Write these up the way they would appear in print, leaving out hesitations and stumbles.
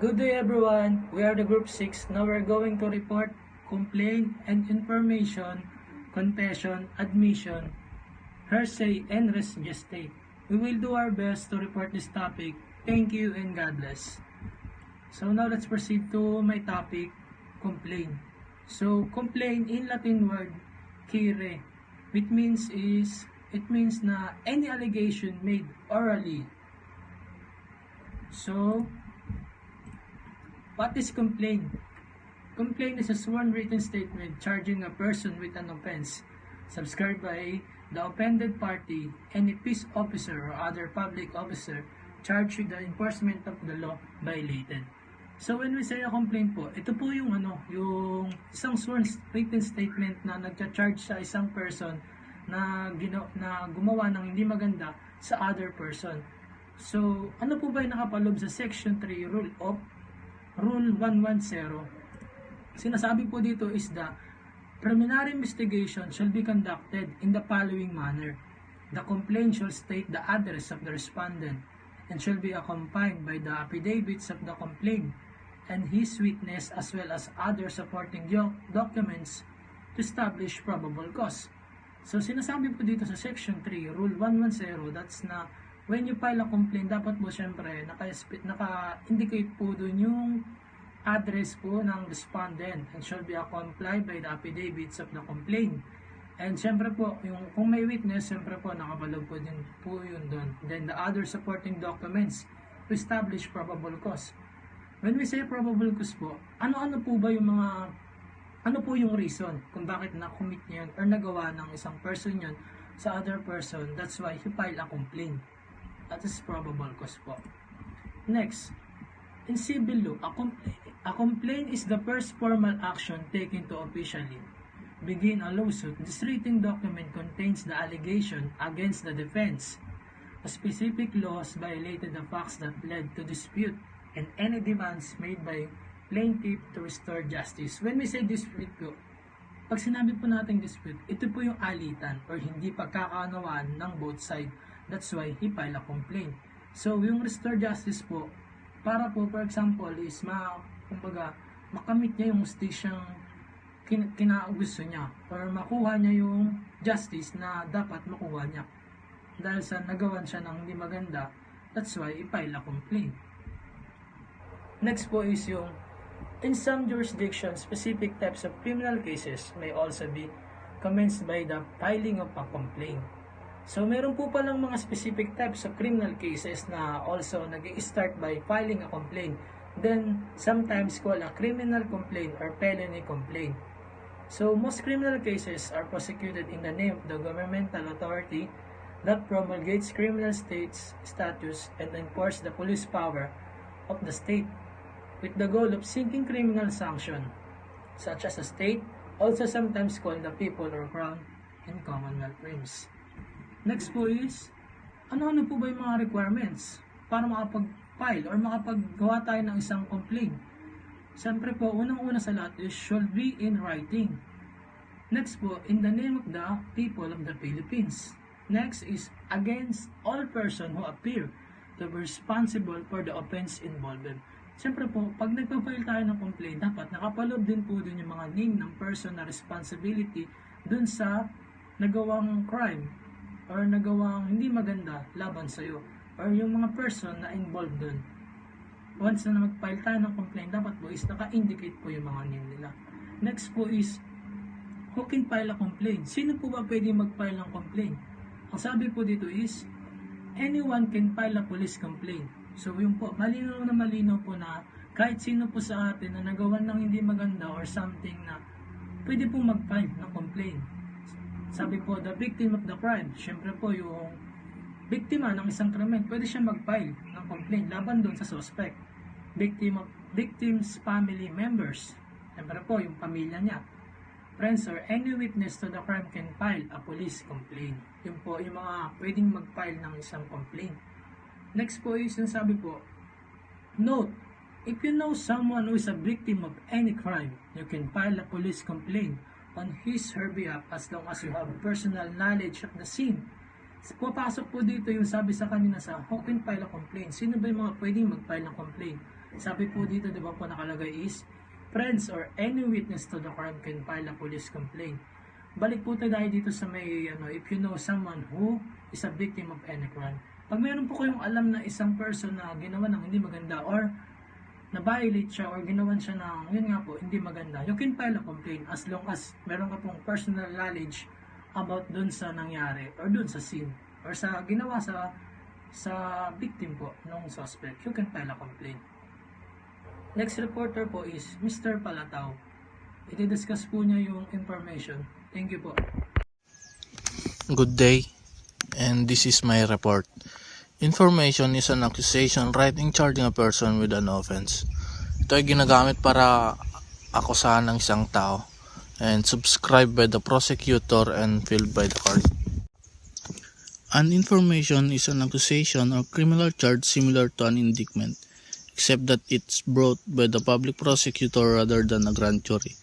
Good day everyone, we are the group 6. Now we're going to report complaint and information, confession, admission, hearsay, and res geste. We will do our best to report this topic. Thank you and God bless. So now let's proceed to my topic, complaint. So complaint in Latin word, quere, which means na any allegation made orally. So what is complaint? Complaint is a sworn written statement charging a person with an offense, subscribed by the offended party, any peace officer or other public officer charged with the enforcement of the law violated. So when we say a complaint po, ito po yung yung isang sworn written statement na nagcha-charge sa isang person na gumawa ng hindi maganda sa other person. So ano po ba yung nakapaloob sa Section 3 Rule 110. Sinasabi po dito is the preliminary investigation shall be conducted in the following manner. The complaint shall state the address of the respondent and shall be accompanied by the affidavits of the complaint and his witness as well as other supporting documents to establish probable cause. So sinasabi po dito sa Section 3, Rule 110, that's na when you file a complaint, dapat po syempre naka-indicate po dun yung address po ng respondent and shall be accompanied by the affidavits of the complaint. And syempre po, kung may witness, syempre po nakapaloob po din po yun dun. Then the other supporting documents to establish probable cause. When we say probable cause po, ano po yung reason kung bakit na-commit niya yun or nagawa ng isang person yun sa other person. That's why he filed a complaint. That is probable cause po. Next, in civil law, a complaint is the first formal action taken to officially begin a lawsuit. This written document contains the allegation against the defense. A specific laws violated the facts that led to dispute and any demands made by plaintiff to restore justice. When we say dispute po, pag sinabi po natin dispute, ito po yung alitan or hindi pagkakaunawaan ng both side. That's why he filed a complaint. So, yung restore justice po, para po, for example, is makamit niya yung justisyang kinagusto niya or makuha niya yung justice na dapat makuha niya. Dahil sa nagawan siya ng hindi maganda, that's why he filed a complaint. Next po is yung in some jurisdictions, specific types of criminal cases may also be commenced by the filing of a complaint. So, meron po palang mga specific types of criminal cases na also nag-i-start by filing a complaint. Then, sometimes called a criminal complaint or felony complaint. So, most criminal cases are prosecuted in the name of the governmental authority that promulgates criminal status and enforces the police power of the state with the goal of seeking criminal sanction, such as a state, also sometimes called the people or crown in Commonwealth realms. Next po is, ano po ba yung mga requirements para makapag-file or makapaggawa tayo ng isang complaint? Siyempre po, unang-una sa lahat is should be in writing. Next po, in the name of the people of the Philippines. Next is against all person who appear to be responsible for the offense involved. Siyempre po, pag nagpa-file tayo ng complaint, dapat nakapaloob din po dun yung mga name ng person na responsibility dun sa nagawang crime or nagawang hindi maganda laban sa'yo or yung mga person na involved dun. Once na mag-file tayo ng complaint, dapat po is naka-indicate po yung mga name nila. Next po is who can file a complaint? Sino po ba pwede mag-file ng complaint? Ang sabi po dito is anyone can file a police complaint. So yung po, malinaw po na kahit sino po sa atin na nagawan ng hindi maganda or something na pwede po mag-file ng complaint. Sabi po, the victim of the crime, syempre po yung biktima ng isang krimen, pwede siya mag-file ng complaint laban doon sa suspect. Victim's family members, syempre po yung pamilya niya. Friends or any witness to the crime can file a police complaint. Yun po yung mga pwedeng mag-file ng isang complaint. Next po is yung sabi po, note, if you know someone who is a victim of any crime, you can file a police complaint on his or her behalf as long as you have personal knowledge of the scene. Pupasok po dito yung sabi sa kanina sa who can file a complaint. Sino ba yung mga pwedeng mag-file ng complaint? Sabi po dito, di ba po nakalagay is, friends or any witness to the crime can file a police complaint. Balik po tayo dito sa may, if you know someone who is a victim of any crime. Pag meron po kayong alam na isang person na ginawa ng hindi maganda or na-violate siya or ginawan siya ng, yun nga po, hindi maganda, you can file a complaint as long as meron ka pong personal knowledge about dun sa nangyari or dun sa scene or sa ginawa sa victim po ng suspect, you can file a complaint. Next reporter po is Mr. Palatao. I-discuss po niya yung information. Thank you po. Good day, and this is my report. Information is an accusation writing charging a person with an offense. Ito ay ginagamit para akusahan ng isang tao and subscribed by the prosecutor and filled by the court. An information is an accusation or criminal charge similar to an indictment, except that it's brought by the public prosecutor rather than a grand jury.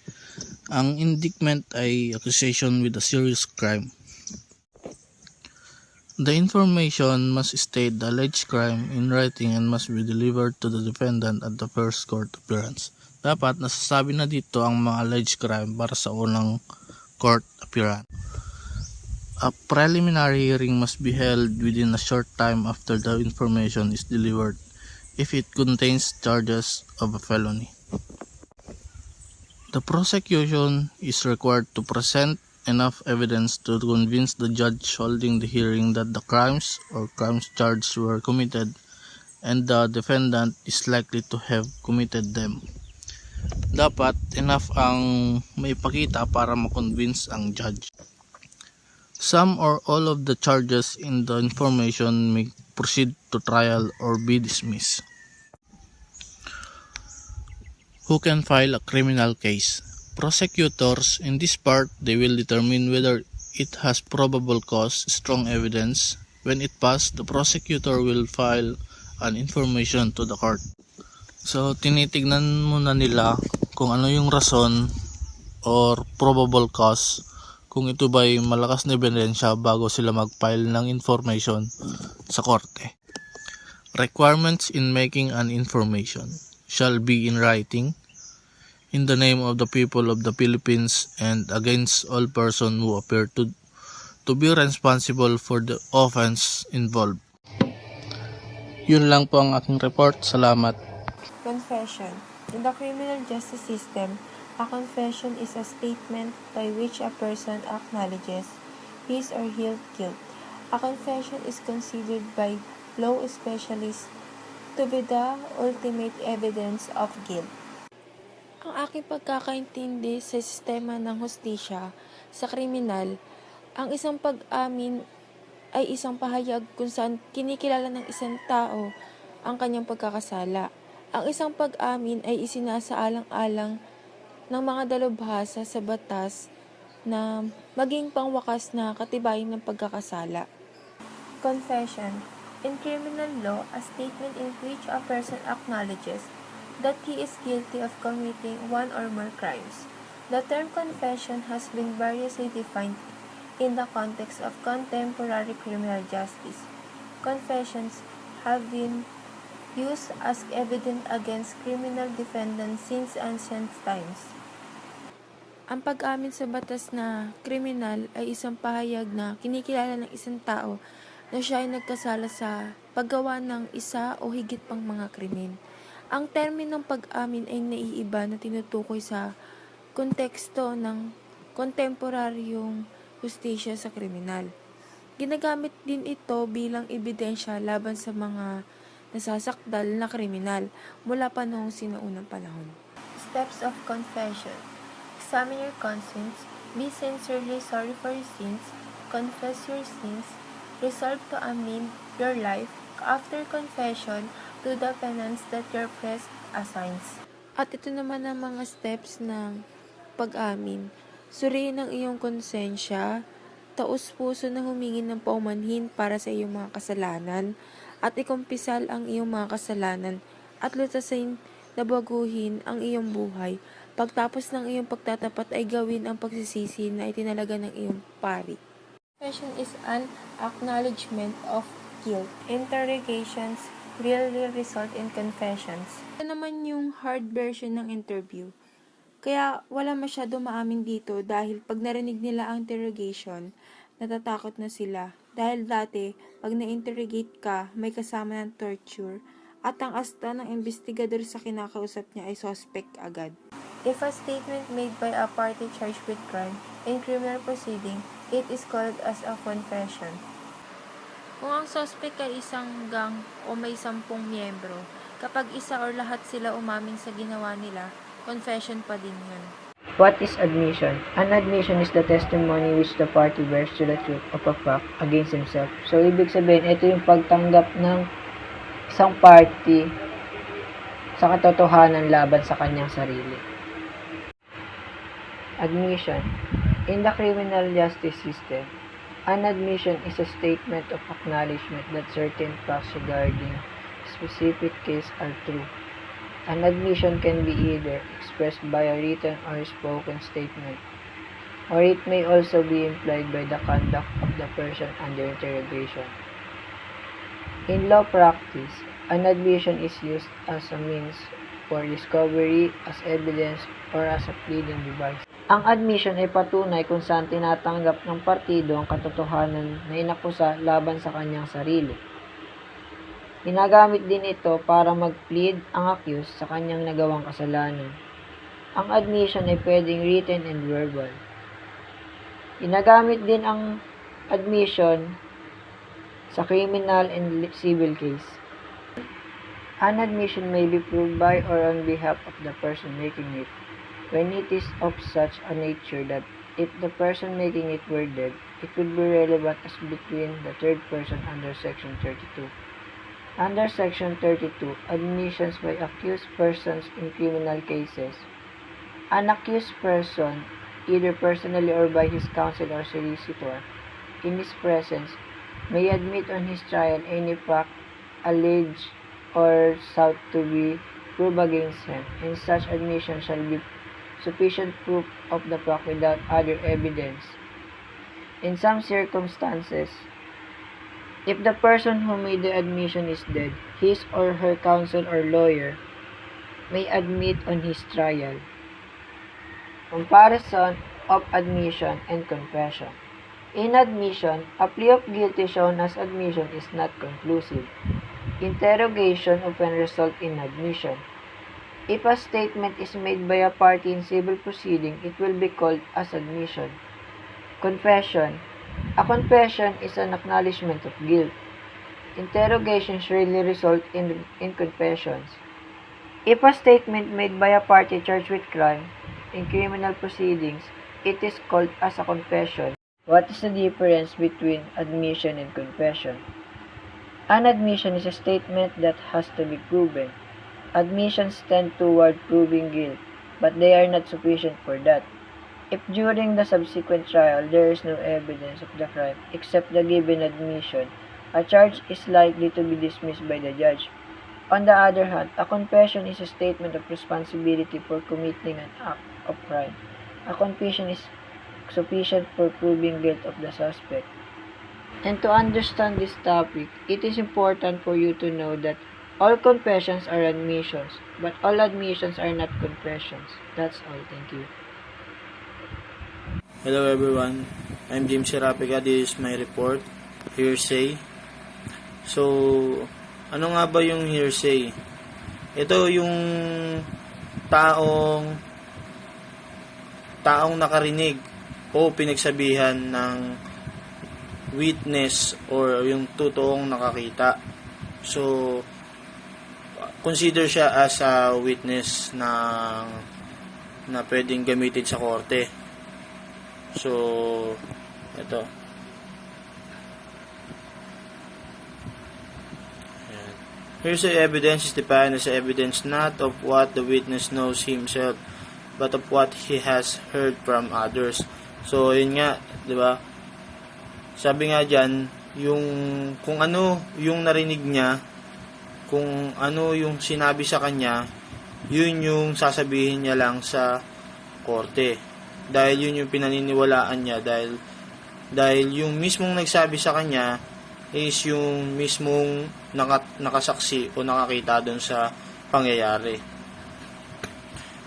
Ang indictment ay accusation with a serious crime. The information must state the alleged crime in writing and must be delivered to the defendant at the first court appearance. Dapat nasasabi na dito ang mga alleged crime para sa unang court appearance. A preliminary hearing must be held within a short time after the information is delivered if it contains charges of a felony. The prosecution is required to present enough evidence to convince the judge holding the hearing that the crimes or crimes charged were committed and the defendant is likely to have committed them. Dapat enough ang maipakita para makonvince ang judge. Some or all of the charges in the information may proceed to trial or be dismissed. Who can file a criminal case? Prosecutors, in this part, they will determine whether it has probable cause, strong evidence. When it passed, the prosecutor will file an information to the court. So, tinitignan muna nila kung ano yung rason or probable cause, kung ito ba'y malakas na ebidensya bago sila mag-file ng information sa korte. Requirements in making an information shall be in writing, in the name of the people of the Philippines and against all persons who appear to be responsible for the offense involved. Yun lang po ang aking report. Salamat. Confession. In the criminal justice system, a confession is a statement by which a person acknowledges his or her guilt. A confession is considered by law specialists to be the ultimate evidence of guilt. Ang aking pagkakaintindi sa sistema ng hustisya sa kriminal, ang isang pag-amin ay isang pahayag kung saan kinikilala ng isang tao ang kanyang pagkakasala. Ang isang pag-amin ay isinasaalang-alang ng mga dalubhasa sa batas na maging pangwakas na katibayan ng pagkakasala. Confession. In criminal law, a statement in which a person acknowledges that he is guilty of committing one or more crimes. The term confession has been variously defined in the context of contemporary criminal justice. Confessions have been used as evidence against criminal defendants since ancient times. Ang pag-amin sa batas na kriminal ay isang pahayag na kinikilala ng isang tao na siya ay nagkasala sa paggawa ng isa o higit pang mga krimen. Ang terminong pag-amin ay naiiba na tinutukoy sa konteksto ng kontemporaryong hustisya sa kriminal. Ginagamit din ito bilang ebidensya laban sa mga nasasakdal na kriminal mula pa noong sinaunang panahon. Steps of confession. Examine your conscience, be sincerely sorry for your sins, confess your sins, resolve to amend your life. After confession, do the penance that your priest assigns. At ito naman ang mga steps ng pag-amin. Suriin ang iyong konsensya, taus-puso na humingi ng paumanhin para sa iyong mga kasalanan, at ikumpisal ang iyong mga kasalanan, at lutasin na baguhin ang iyong buhay. Pagtapos ng iyong pagtatapat ay gawin ang pagsisisi na itinalaga ng iyong pari. Confession is an acknowledgement of guilt. Interrogations rarely result in confessions. Ito naman yung hard version ng interview. Kaya wala masyado maamin dito dahil pag narinig nila ang interrogation, natatakot na sila. Dahil dati, pag na-interrogate ka, may kasama ng torture at ang asta ng investigador sa kinakausap niya ay suspect agad. If a statement made by a party charged with crime in criminal proceeding, it is called as a confession. Kung ang suspect ay isang gang o may 10 miyembro, kapag isa or lahat sila umamin sa ginawa nila, confession pa din yun. What is admission? An admission is the testimony which the party bears to the truth of a fact against himself. So, ibig sabihin, ito yung pagtanggap ng isang party sa katotohanan laban sa kanyang sarili. Admission. In the criminal justice system, an admission is a statement of acknowledgement that certain facts regarding a specific case are true. An admission can be either expressed by a written or spoken statement, or it may also be implied by the conduct of the person under interrogation. In law practice, an admission is used as a means for discovery, as evidence, or as a pleading device. Ang admission ay patunay kung saan tinatanggap ng partido ang katotohanan na inakusa laban sa kanyang sarili. Ginagamit din ito para mag-plead ang accused sa kanyang nagawang kasalanan. Ang admission ay pwedeng written and verbal. Ginagamit din ang admission sa criminal and civil case. An admission may be proved by or on behalf of the person making it, when it is of such a nature that if the person making it were dead, it would be relevant as between the third person under Section 32. Under Section 32, admissions by accused persons in criminal cases. An accused person, either personally or by his counsel or solicitor, in his presence, may admit on his trial any fact alleged or sought to be proved against him, and such admission shall be sufficient proof of the fact without other evidence. In some circumstances, if the person who made the admission is dead, his or her counsel or lawyer may admit on his trial. Comparison of admission and confession. In admission, a plea of guilty shown as admission is not conclusive. Interrogation often results in admission. If a statement is made by a party in civil proceeding, it will be called as admission. Confession. A confession is an acknowledgement of guilt. Interrogations rarely result in confessions. If a statement made by a party charged with crime in criminal proceedings, it is called as a confession. What is the difference between admission and confession? An admission is a statement that has to be proven. Admissions tend toward proving guilt, but they are not sufficient for that. If during the subsequent trial there is no evidence of the crime except the given admission, a charge is likely to be dismissed by the judge. On the other hand, a confession is a statement of responsibility for committing an act of crime. A confession is sufficient for proving guilt of the suspect. And to understand this topic, it is important for you to know that all confessions are admissions, but all admissions are not confessions. That's all. Thank you. Hello everyone, I'm James Serapica. This is my report, hearsay. So, ano nga ba yung hearsay? Ito yung taong nakarinig o pinagsabihan ng witness or yung totoong nakakita. So, consider siya as a witness na pwedeng gamitin sa korte. So, ito. Hearsay evidence is defined as evidence not of what the witness knows himself, but of what he has heard from others. So, yun nga, di ba? Sabi nga dyan, kung ano yung narinig niya, kung ano yung sinabi sa kanya, yun yung sasabihin niya lang sa korte. Dahil yun yung pinaniniwalaan niya, dahil dahil yung mismong nagsabi sa kanya is yung mismong nakasaksi o nakakita doon sa pangyayari.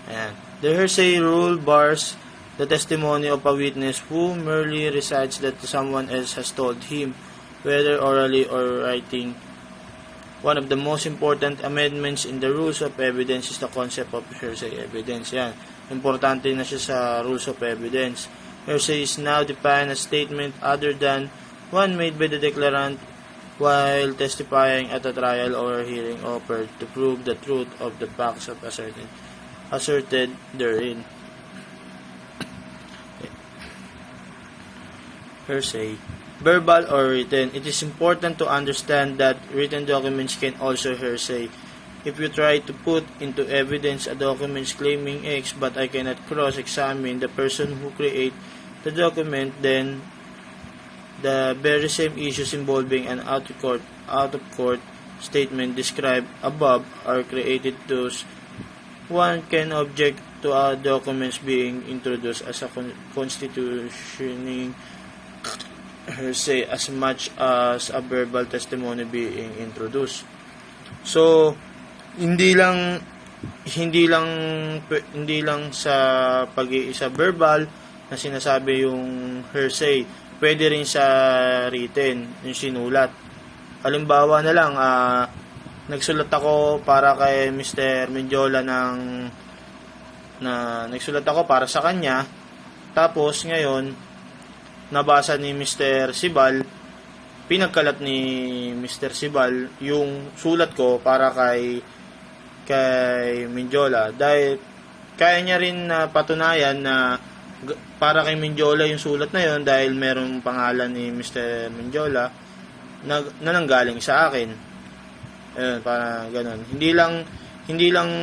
Ayan. The hearsay rule bars the testimony of a witness who merely recites that someone else has told him, whether orally or writing. One of the most important amendments in the rules of evidence is the concept of hearsay evidence. Yan. Importante na siya sa rules of evidence. Hearsay is now defined as statement other than one made by the declarant while testifying at a trial or hearing offered to prove the truth of the facts of asserted therein. Hearsay, verbal or written. It is important to understand that written documents can also hearsay. If you try to put into evidence a document claiming X but I cannot cross-examine the person who create the document, then the very same issues involving an out-of-court statement described above are created thus one can object to a documents being introduced as a constitutioning hearsay as much as a verbal testimony being introduced. So, hindi lang sa pag-iisa verbal na sinasabi yung hearsay, pwede rin sa written, yung sinulat. Halimbawa na lang, nagsulat ako para kay Mr. Mendiola nagsulat ako para sa kanya, tapos ngayon nabasa ni Mr. Sibal, pinagkalat ni Mr. Sibal yung sulat ko para kay Mendiola, dahil kaya niya rin na patunayan na para kay Mendiola yung sulat na yon dahil merong pangalan ni Mr. Mendiola na nanggaling sa akin. Ayun, para ganun. Hindi lang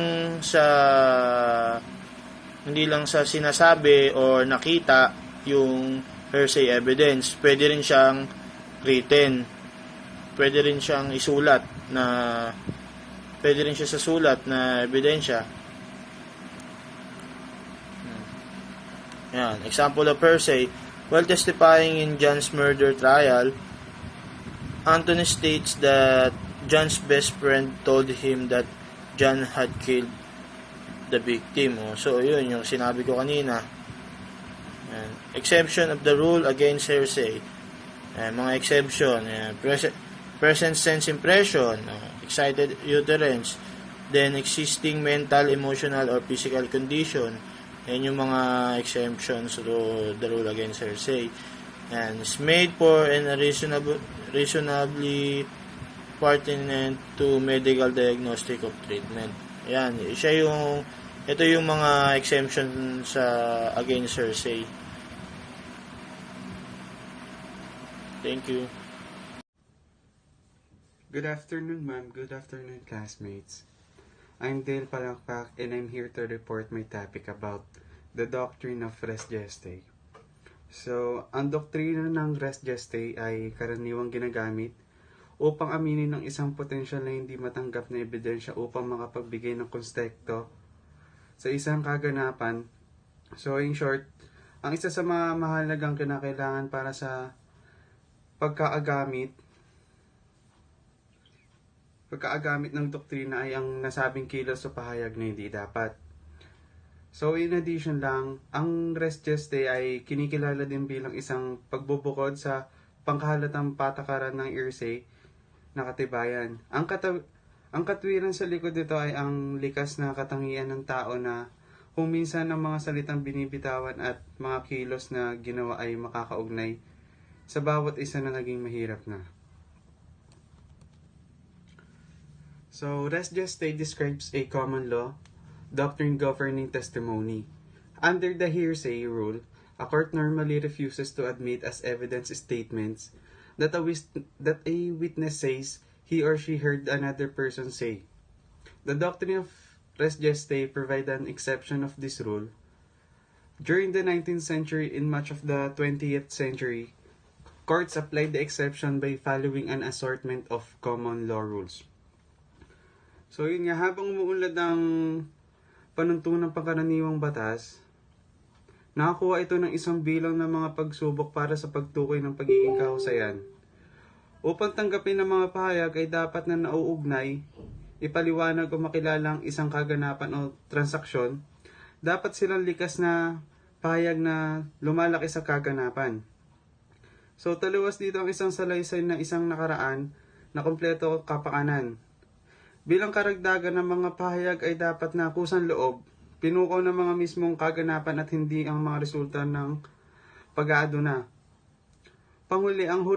sa sinasabi or nakita yung hearsay evidence. Pwede rin siyang written. Pwede rin siyang isulat pwede rin siya sa sulat na ebidensya. Yan. Example of hearsay. While testifying in John's murder trial, Anthony states that John's best friend told him that John had killed the victim. So, yun yung sinabi ko kanina. Exception of the rule against hearsay. Mga exception, present sense impression, excited utterance, then existing mental, emotional, or physical condition. Yan yung mga exemptions to the rule against hearsay. And it's made for and reasonably pertinent to medical diagnostic of treatment. Yan, ito yung mga exemption sa against hearsay. Thank you. Good afternoon, ma'am. Good afternoon, classmates. I'm Dale Palakpak and I'm here to report my topic about the doctrine of res gestae. So, ang doktrina ng res gestae ay karaniwang ginagamit upang aminin ng isang potensyal na hindi matanggap na ebidensya upang makapagbigay ng konstekto sa isang kaganapan. So, in short, ang isa sa mga mahalagang kinakailangan para sa pagkaagamit ng doktrina ay ang nasabing kilos o pahayag na hindi dapat. So, in addition lang, ang res gestae ay kinikilala din bilang isang pagbubukod sa pangkahalatang patakaran ng hearsay na katibayan. Ang katwiran sa likod nito ay ang likas na katangian ng tao na kung minsan ang mga salitang binibitawan at mga kilos na ginawa ay makakaugnay sa bawat isa na naging mahirap na. So, res gestae describes a common law doctrine governing testimony. Under the hearsay rule, a court normally refuses to admit as evidence statements that a witness says he or she heard another person say. The doctrine of res gestae provides an exception of this rule. During the 19th century and much of the 20th century, courts applied the exception by following an assortment of common law rules. So yun nga, habang umuunlad ang panuntunang pangkaraniwang batas, Nakakuha ito ng isang bilang ng mga pagsubok para sa pagtukoy ng pagiging kahusayan. Upang tanggapin ng mga pahayag ay dapat na nauugnay, ipaliwanag o makilala ang isang kaganapan o transaksyon, dapat silang likas na pahayag na lumalaki sa kaganapan. So, taliwas dito ang isang salaysay na isang nakaraan na kompleto kapakanan. Bilang karagdagan ng mga pahayag ay dapat na kusang loob, pinukaw ng mga mismong kaganapan at hindi ang mga resulta ng pag-aaduna. Panghuli, ang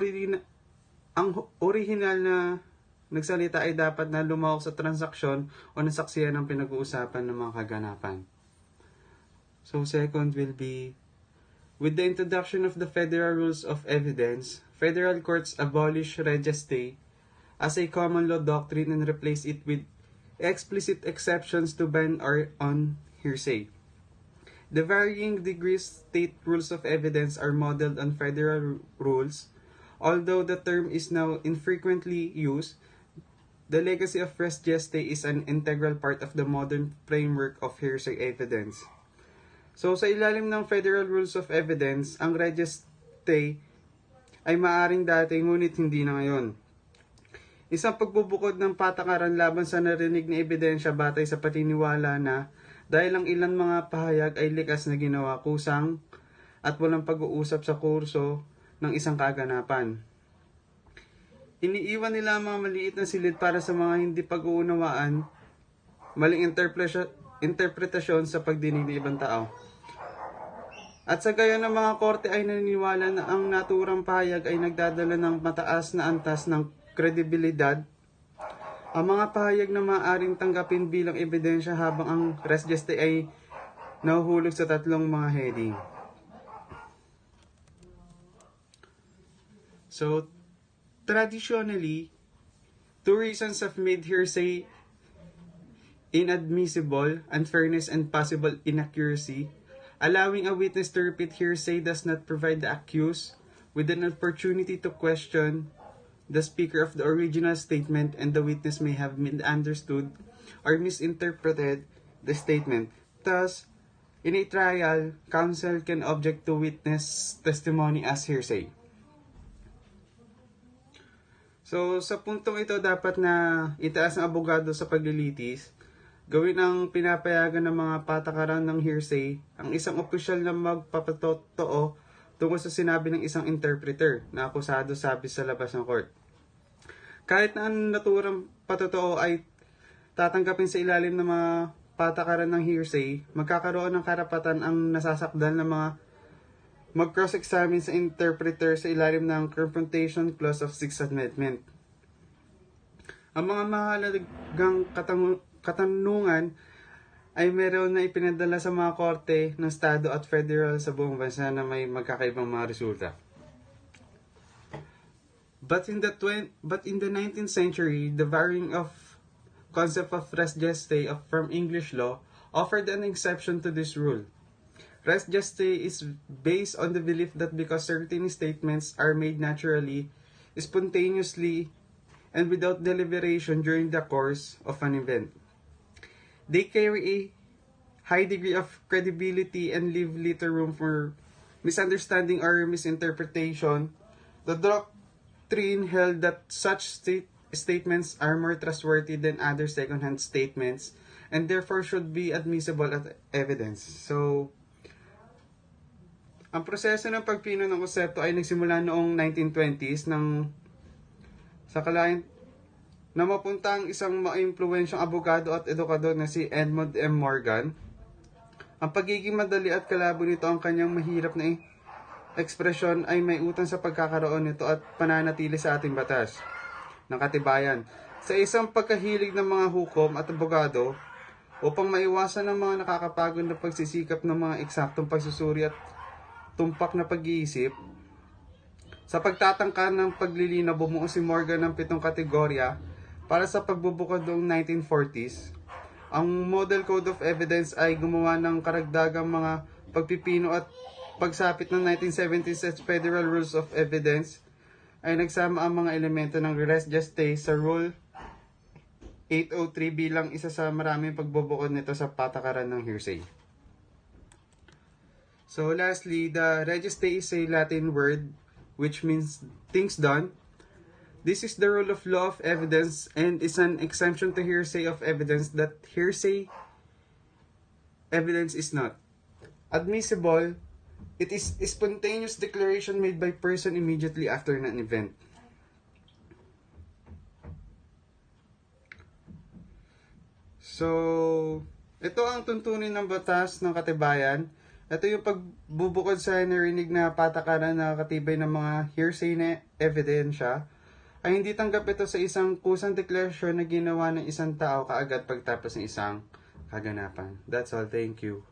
orihinal na nagsalita ay dapat na lumahok sa transaksyon o nasaksiyan ng pinag-uusapan ng mga kaganapan. So, second will be, with the introduction of the Federal Rules of Evidence, federal courts abolish regeste as a common law doctrine and replace it with explicit exceptions to ban or on hearsay. The varying degrees state rules of evidence are modeled on federal rules. Although the term is now infrequently used, the legacy of res geste is an integral part of the modern framework of hearsay evidence. So, sa ilalim ng Federal Rules of Evidence, ang res geste ay maaring dati ngunit hindi na ngayon. Isang pagbubukod ng patakaran laban sa narinig na ebidensya batay sa paniniwala na dahil ang ilang mga pahayag ay likas na ginawa kusang at walang pag-uusap sa kurso ng isang kaganapan. Iniiwan nila ang mga maliit na silid para sa mga hindi pag-uunawaan, maling interpretasyon sa pagdinig ng ibang tao. At sa gayon ng mga korte ay naniniwala na ang naturang pahayag ay nagdadala ng mataas na antas ng kredibilidad. Ang mga pahayag na maaaring tanggapin bilang ebidensya habang ang res geste ay nahuhulog sa tatlong mga heading. So, traditionally, two reasons have made hearsay inadmissible: unfairness and possible inaccuracy. Allowing a witness to repeat hearsay does not provide the accused with an opportunity to question the speaker of the original statement, and the witness may have misunderstood or misinterpreted the statement. Thus, in a trial, counsel can object to witness testimony as hearsay. So, sa puntong ito, dapat na itaas ng abogado sa paglilitis, gawin ang pinapayagan ng mga patakaran ng hearsay ang isang opisyal na magpapatotoo tungkol sa sinabi ng isang interpreter na akusado sabi sa labas ng court. Kahit na ang naturang patotoo ay tatanggapin sa ilalim ng mga patakaran ng hearsay, magkakaroon ng karapatan ang nasasakdal ng mga mag-cross-examine sa interpreter sa ilalim ng Confrontation Clause of Sixth Amendment. Ang mga mahalagang katanungan ay meron na ipinadala sa mga korte ng estado at federal sa buong bansa na may magkakaibang mga resulta. But in the 19th century, the varying of concept of res geste from English law offered an exception to this rule. Res geste is based on the belief that because certain statements are made naturally, spontaneously, and without deliberation during the course of an event, they carry a high degree of credibility and leave little room for misunderstanding or misinterpretation. The doctrine held that such statements are more trustworthy than other second-hand statements and therefore should be admissible as evidence. So, ang proseso ng pagpino ng konsepto ay nagsimula noong 1920s sa kalayan na mapunta ang isang maimpluwensyang abogado at edukador na si Edmund M. Morgan. Ang pagiging madali at kalabo nito ang kanyang mahirap na ekspresyon ay may utang sa pagkakaroon nito at pananatili sa ating batas ng katibayan. Sa isang pagkahilig ng mga hukom at abogado upang maiwasan ang mga nakakapagod na pagsisikap ng mga eksaktong pagsusuri at tumpak na pag-iisip, sa pagtatangka ng paglilinaw bumuo si Morgan ng 7 kategorya para sa pagbubukod noong 1940s. Ang Model Code of Evidence ay gumawa ng karagdagang mga pagpipino at pagsapit ng 1976 Federal Rules of Evidence ay nagsama ang mga elemento ng res geste sa Rule 803 bilang isa sa maraming pagbubukod nito sa patakaran ng hearsay. So lastly, the registe is a Latin word which means things done. This is the rule of law of evidence and is an exemption to hearsay of evidence that hearsay evidence is not. Admissible, it is a spontaneous declaration made by person immediately after an event. So, ito ang tuntunin ng batas ng katibayan. Ito yung pagbubukod sa narinig na patakaran na katibay ng mga hearsay na ebidensya ay hindi tanggap ito sa isang kusang deklarasyon na ginawa ng isang tao kaagad pagtapos ng isang kaganapan. That's all. Thank you.